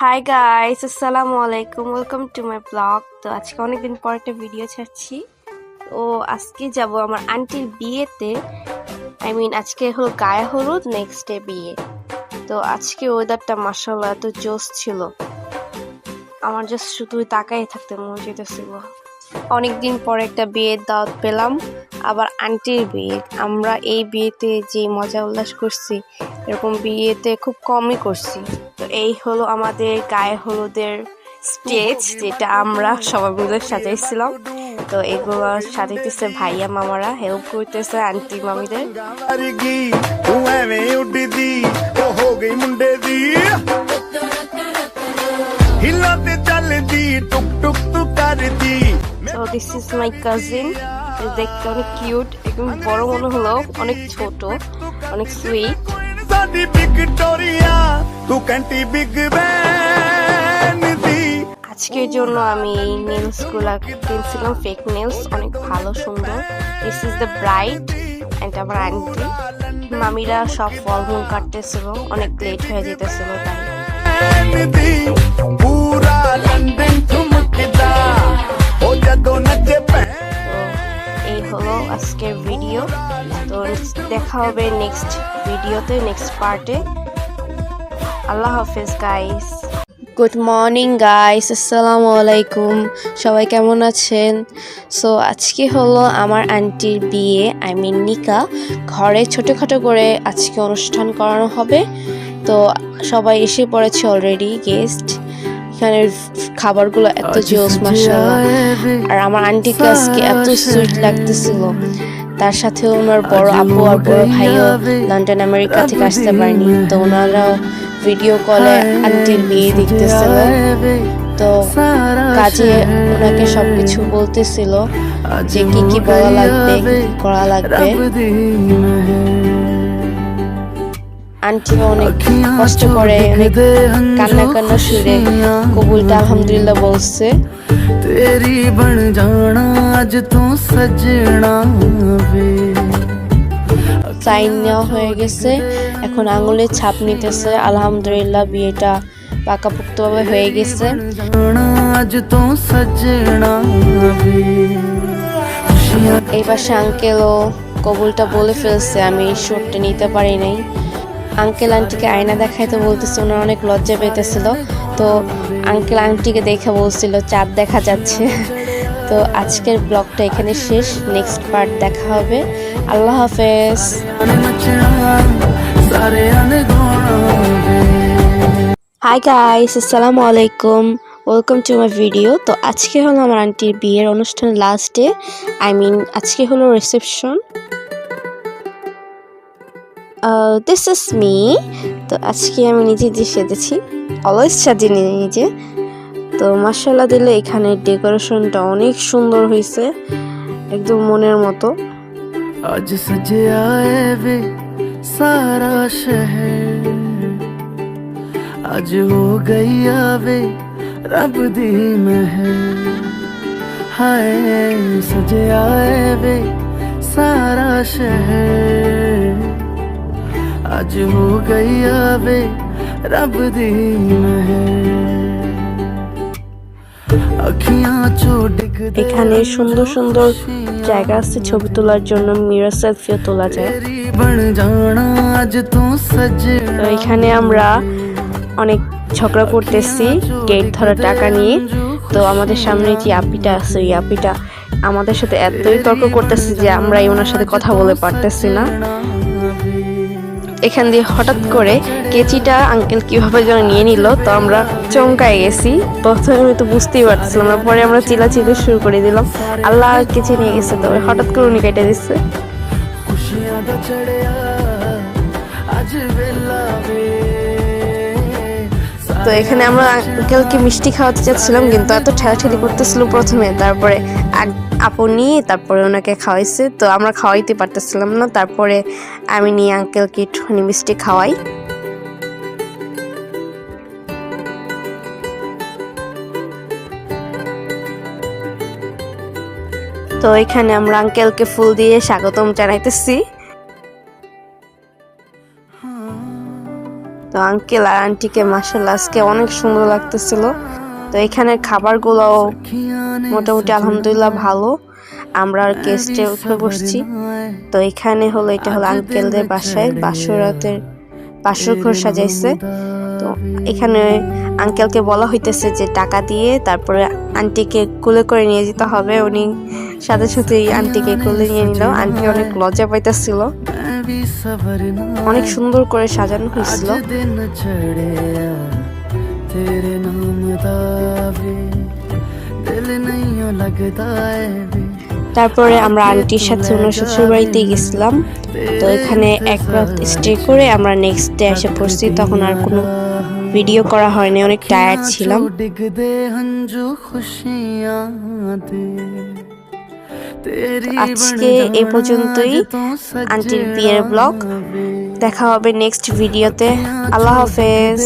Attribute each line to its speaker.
Speaker 1: Hi guys, আসসালামু আলাইকুম, welcome to my blog. তো আজকে অনেকদিন পর একটা ভিডিও ছাড়ছি। তো আজকে যাব আমার আন্টির বিয়েতে। আজকে হলো গায়ে হলুদ, নেক্সট ডে বিয়ে। তো আজকে ওয়েদারটা মাশাআল্লাহ এত জোস ছিল, আমার জাস্ট শুধু তাকাই থাকতে মন চাইতেছিল। অনেকদিন পর একটা বিয়ের দাওয়াত পেলাম, আবার আন্টির বিয়ে। আমরা এই বিয়েতে যে মজা উল্লাস করছি এরকম বিয়েতে খুব কমই করছি। তো এই হলো আমাদের গায়ে হলুদের স্টেজ, যেটা আমরা সবাই মিলে সাজাইছিলাম। তো এগুলো সাজাইতেছে ভাইয়া মামারা, হেল্প করতেছে aunty মামিদের। So this is my cousin. দেখতে অনেক কিউট, একদম বড় মনে হলো অনেক ছোট, অনেক সুইট। আজকের জন্য আমি এই নেলস গুলা কিনছিলাম, ফেক নেলস, অনেক ভালো সুন্দর। This is the bride and আমার আন্টি। মামিরা সব ফলমূল কাটতেছিল, অনেক লেট হয়ে যেতেছিল তাই। এই হলো আজকের ভিডিও। তো দেখা হবে নেক্সট ভিডিওতে, নেক্সট পার্টে। আল্লাহ হাফেজ গাইস। গুড মর্নিং গাইস, আসসালামু আলাইকুম, সবাই কেমন আছেন? সো আজকে হলো আমার আন্টির বিয়ে, নিকা। ঘরে ছোটোখাটো করে আজকে অনুষ্ঠান করানো হবে। তো সবাই এসে পড়েছে অলরেডি, গেস্ট। এখানে খাবারগুলো এত জোস মাশাআল্লাহ। আর আমার আন্টিকে আজকে এত সুইট লাগতেছিল। তার সাথে ওনার বড় আপু আর বড় ভাইও লন্ডন আমেরিকা থেকে আসতে পারেনি, তো ওনারাও ভিডিও কলে আন্টির বিয়ে দেখতেছিল। তো কাজে ওনাকে সবকিছু বলতেছিল যে কি কি বলা লাগবে, কি করা লাগবে। আন্টি অনেক কষ্ট করে, অনেক কান্না কান্না সুরে কবুলটা আলহামদুলিল্লাহ বলছে। তেরি বন জানা আজ তো সজনা বে। সাইন নেওয়া হয়ে গেছে, এখন আঙুলে ছাপ নিতেছে। আলহামদুলিল্লাহ বিয়েটা পাকাপোক্তভাবে হয়ে গেছে। এই পাশে আঙ্কেলও কবুলটা বলে ফেলছে, আমি শোটটা নিতে পারি নাই। আঙ্কেল আন্টিকে আয়না দেখাইতে বলতেছে, ওনার অনেক লজ্জা পেতেছিল। তো আঙ্কেল আন্টিকে দেখে বলছিল চাঁদ দেখা যাচ্ছে। তো আজকের ব্লগটা এখানে শেষ, নেক্সট পার্ট দেখা হবে। আল্লাহ হাফেজ। হাই গাইস, আসসালামু আলাইকুম, ওয়েলকাম টু মাই ভিডিও। তো আজকে হলো আমার আন্টির বিয়ের অনুষ্ঠানের লাস্ট ডে, আজকে হলো রিসেপশন। This is me. তো আজকে আমি নিজে সেজেছি, অলওয়েজ সাজিনি নিজে। তো মাশাআল্লাহ দিলে এখানে ডেকোরেশনটা অনেক সুন্দর হয়েছে, একদম মনের মতো। আজ সজে আয়ে বে সারা শহর, আজ হো গইয়া বে রব দি মেহর। হায় সজে আয়ে বে সারা শহর, আজ হো গইয়া বে রব দি মেহর। এখানে সুন্দর সুন্দর জায়গা আছে ছবি তোলার জন্য, মিরর সেলফিও তোলা যায়। তো এখানে আমরা অনেক ঝগড়া করতেছি গেট ধরা টাকা নিয়ে। তো আমাদের সামনে যে আপিটা আছে, ওই আপিটা আমাদের সাথে এতই তর্ক করতেছে যে আমরা ওনার সাথে কথা বলে পারতেছি না। এখান দিয়ে হঠাৎ করে কেচিটা আঙ্কেল কিভাবে যেন নিয়ে নিল, তো আমরা চমকায় গেছি। প্রথমে আমি তো বুঝতেই পারছিলাম না, পরে আমরা চিল্লাচিল্লি শুরু করে দিলাম, আল্লাহ কেচি নিয়ে গেছে। তো হঠাৎ করে উনি কেটে দিচ্ছে। তো এখানে আমরা আঙ্কেলকে মিষ্টি খাওয়াতে চাচ্ছিলাম, কিন্তু এত ঠেলাঠেলি করতেছিল প্রথমে, তারপরে আপু নিয়ে তারপরে ওনাকে খাওয়াইছে। তো আমরা খাওয়াইতে পারতেছিলাম না, তারপরে আমি নিয়ে আঙ্কেলকে একটুখানি মিষ্টি খাওয়াই। তো এখানে আমরা আঙ্কেলকে ফুল দিয়ে স্বাগতম জানাইতেছি। তো আঙ্কেল আর আন্টিকে মাশাআল্লাহ আজকে অনেক সুন্দর লাগতেছিল। তো এখানের খাবারগুলোও মোটামুটি আলহামদুলিল্লাহ ভালো। আমরা আর গেস্টে উঠে বসছি। তো এখানে হলো এটা হলো আঙ্কেলদের বাসায় বাসর ঘর সাজাইছে। তো এখানে আঙ্কেলকে বলা হইতেছে যে টাকা দিয়ে তারপরে আন্টিকে কোলে করে নিয়ে যেতে হবে। উনি সাথে সাথেই আন্টিকে কোলে নিয়ে নিল। আন্টি অনেক লজ্জা পাইতেছিল। অনেক সুন্দর করে সাজানো হয়েছিল। তারপরে আমরা আন্টির সাথে ওনার শ্বশুর বাড়িতে গেছিলাম। তো এখানে এক রাত স্টে করে আমরা নেক্সট ডে এসে পড়ছি। তখন আর কোনো ভিডিও করা হয়নি, অনেক টায়ার্ড ছিলাম। আজকে এই পর্যন্তই আন্টির বিয়ের ব্লগ। দেখা হবে নেক্সট ভিডিওতে। আল্লাহ হাফেজ।